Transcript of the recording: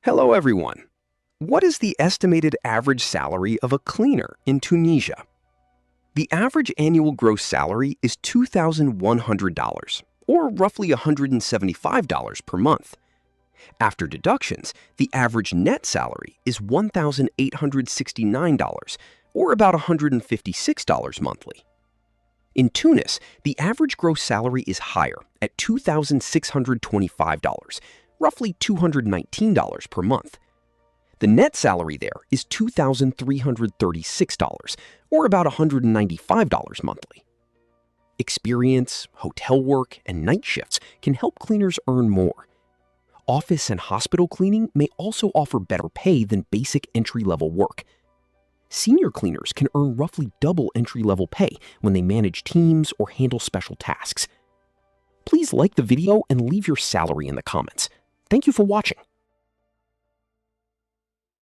Hello everyone. What is the estimated average salary of a cleaner in Tunisia? The average annual gross salary is $2,100, or roughly $175 per month. After deductions, the average net salary is $1,869, or about $156 monthly. In Tunis, the average gross salary is higher at $2,625, roughly $219 per month. The net salary there is $2,336, or about $195 monthly. Experience, hotel work, and night shifts can help cleaners earn more. Office and hospital cleaning may also offer better pay than basic entry-level work. Senior cleaners can earn roughly double entry-level pay when they manage teams or handle special tasks. Please like the video and leave your salary in the comments. Thank you for watching.